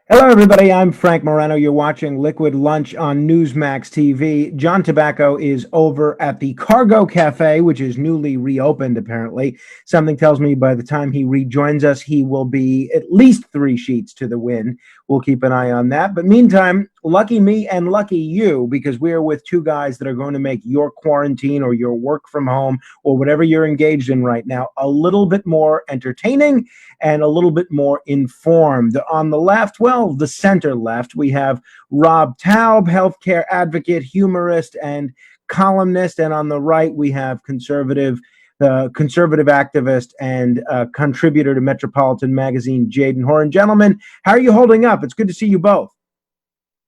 Hello, everybody. I'm Frank Moreno. You're watching Liquid Lunch on Newsmax TV. John Tobacco is over at the Cargo Cafe, which is newly reopened, apparently. Something tells me by the time he rejoins us, he will be at least three sheets to the wind. We'll keep an eye on that. But meantime, lucky me and lucky you, because we are with two guys that are going to make your quarantine or your work from home or whatever you're engaged in right now a little bit more entertaining and a little bit more informed. On the left, well, the center left, we have Rob Taub, healthcare advocate, humorist, and columnist. And on the right, we have conservative activist and contributor to Metropolitan Magazine, Jadan Horyn. Gentlemen, how are you holding up? It's good to see you both.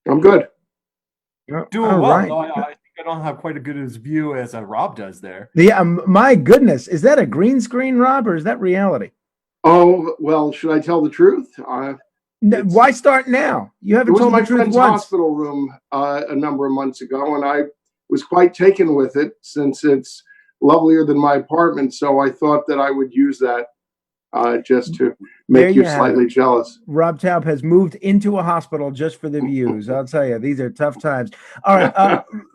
I'm good. Doing All well, right. though I think I don't have quite a good as view as Rob does there. Yeah, my goodness. Is that a green screen, Rob, or is that reality? Oh, well, should I tell the truth? Why start now? You It haven't was told my the truth friend's once. hospital room a number of months ago, and I was quite taken with it since it's lovelier than my apartment. So I thought that I would use that just to There make you you have slightly it. jealous. Rob Taub has moved into a hospital just for the views. I'll tell you, these are tough times. All right,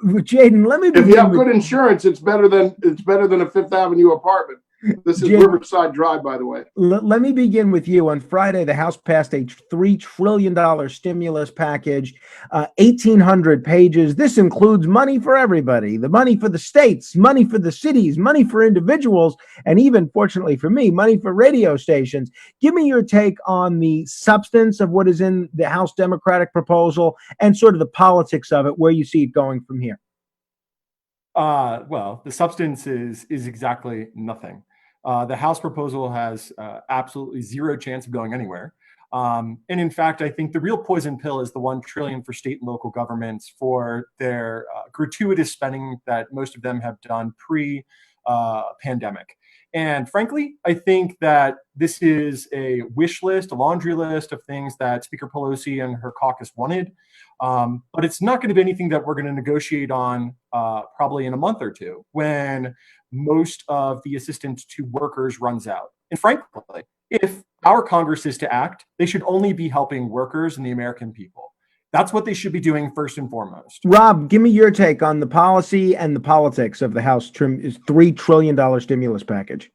Jadan, let me If you begin have with good insurance, it's better than a Fifth Avenue apartment. This is Jadan. Riverside Drive, by the way. Let me begin with you. On Friday, the House passed a $3 trillion stimulus package, 1,800 pages. This includes money for everybody, the money for the states, money for the cities, money for individuals, and even, fortunately for me, money for radio stations. Give me your take on the substance of what is in the House Democratic proposal and sort of the politics of it, where you see it going from here. Well, the substance is exactly nothing. The House proposal has absolutely zero chance of going anywhere. And in fact, I think the real poison pill is the 1 trillion for state and local governments for their gratuitous spending that most of them have done pre-pandemic. And frankly, I think that this is a wish list, a laundry list of things that Speaker Pelosi and her caucus wanted. But it's not going to be anything that we're going to negotiate on probably in a month or two when most of the assistance to workers runs out. And frankly, if our Congress is to act, they should only be helping workers and the American people. That's what they should be doing first and foremost. Rob, give me your take on the policy and the politics of the House $3 trillion stimulus package.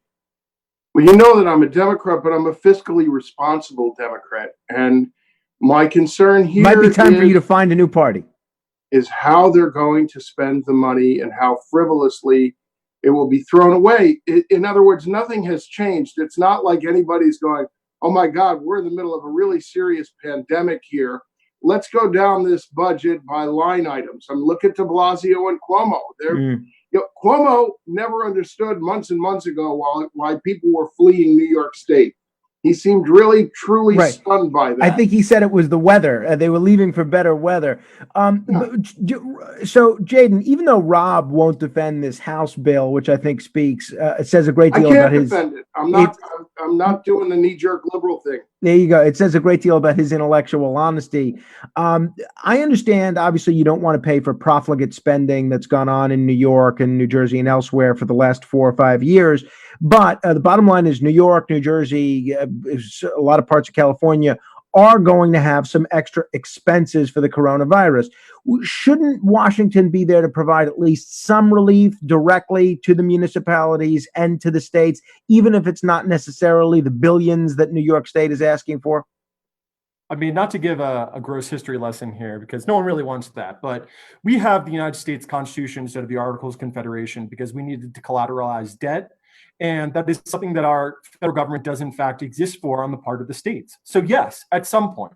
Well, you know that I'm a Democrat, but I'm a fiscally responsible Democrat. And my concern here Might be time for you to find a new party. Is how they're going to spend the money and how frivolously it will be thrown away. In other words, nothing has changed. It's not like anybody's going, oh my God, we're in the middle of a really serious pandemic here. Let's go down this budget by line items. I'm looking at de Blasio and Cuomo. Cuomo never understood months and months ago why people were fleeing New York State. He seemed really, truly stunned by that. I think he said it was the weather. They were leaving for better weather. So, Jadan, even though Rob won't defend this House bill, which I think speaks, it says a great deal about his. I can't defend it. I'm not doing the knee-jerk liberal thing. There you go. It says a great deal about his intellectual honesty. I understand, obviously, you don't want to pay for profligate spending that's gone on in New York and New Jersey and elsewhere for the last 4 or 5 years. But the bottom line is New York, New Jersey, a lot of parts of California are going to have some extra expenses for the coronavirus. Shouldn't Washington be there to provide at least some relief directly to the municipalities and to the states, even if it's not necessarily the billions that New York State is asking for? I mean, not to give a gross history lesson here, because no one really wants that, but we have the United States Constitution instead of the Articles of Confederation because we needed to collateralize debt. And that is something that our federal government does, in fact, exist for on the part of the states. So, yes, at some point,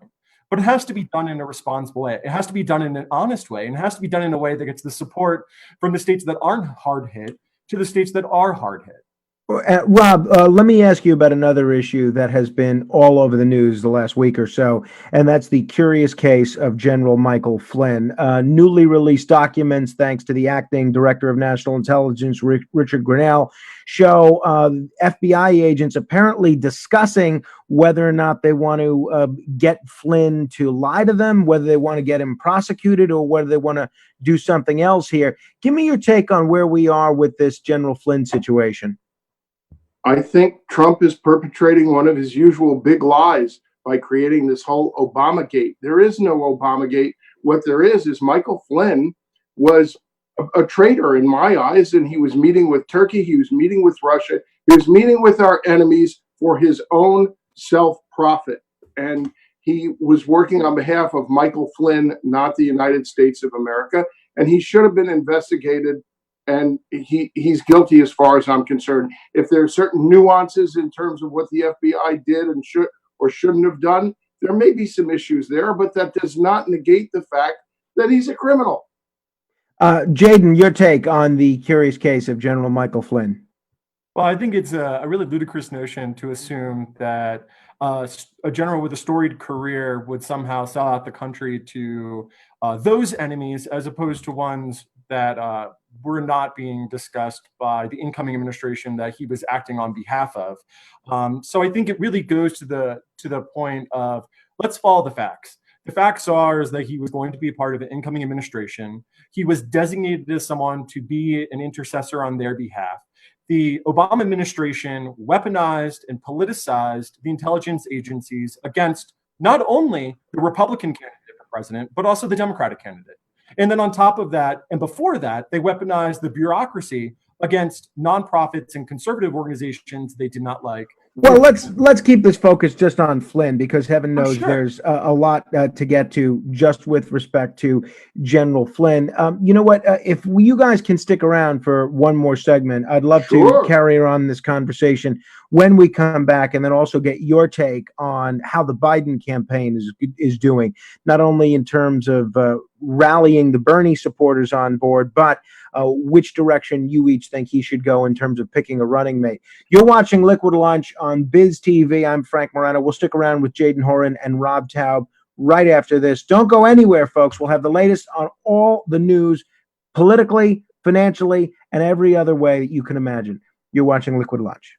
but it has to be done in a responsible way. It has to be done in an honest way, and it has to be done in a way that gets the support from the states that aren't hard hit to the states that are hard hit. Rob, let me ask you about another issue that has been all over the news the last week or so, and that's the curious case of General Michael Flynn. Newly released documents, thanks to the acting director of national intelligence, Richard Grenell, show FBI agents apparently discussing whether or not they want to get Flynn to lie to them, whether they want to get him prosecuted, or whether they want to do something else here. Give me your take on where we are with this General Flynn situation. I think Trump is perpetrating one of his usual big lies. by creating this whole Obamagate. There is no Obamagate. What there is Michael Flynn was a traitor in my eyes, and he was meeting with Turkey, he was meeting with Russia, he was meeting with our enemies for his own self-profit. And he was working on behalf of Michael Flynn, not the United States of America, and he should have been investigated, and he's guilty as far as I'm concerned. If there are certain nuances in terms of what the FBI did and should or shouldn't have done, there may be some issues there, but that does not negate the fact that he's a criminal. Jadan, your take on the curious case of General Michael Flynn? Well, I think it's a really ludicrous notion to assume that a general with a storied career would somehow sell out the country to those enemies as opposed to ones that were not being discussed by the incoming administration that he was acting on behalf of. So I think it really goes to the point of, let's follow the facts. The facts are is that he was going to be a part of the incoming administration. He was designated as someone to be an intercessor on their behalf. The Obama administration weaponized and politicized the intelligence agencies against not only the Republican candidate for president, but also the Democratic candidate. And then on top of that, and before that, they weaponized the bureaucracy against nonprofits and conservative organizations they did not like. Well, let's keep this focused just on Flynn, because heaven knows there's a lot to get to just with respect to General Flynn. You know what? If you guys can stick around for one more segment, I'd love to carry on this conversation when we come back, and then also get your take on how the Biden campaign is doing, not only in terms of rallying the Bernie supporters on board, but which direction you each think he should go in terms of picking a running mate. You're watching Liquid Lunch on Biz TV. I'm Frank Morano. We'll stick around with Jadan Horyn and Rob Taub right after this. Don't go anywhere, folks. We'll have the latest on all the news, politically, financially, and every other way that you can imagine. You're watching Liquid Lunch.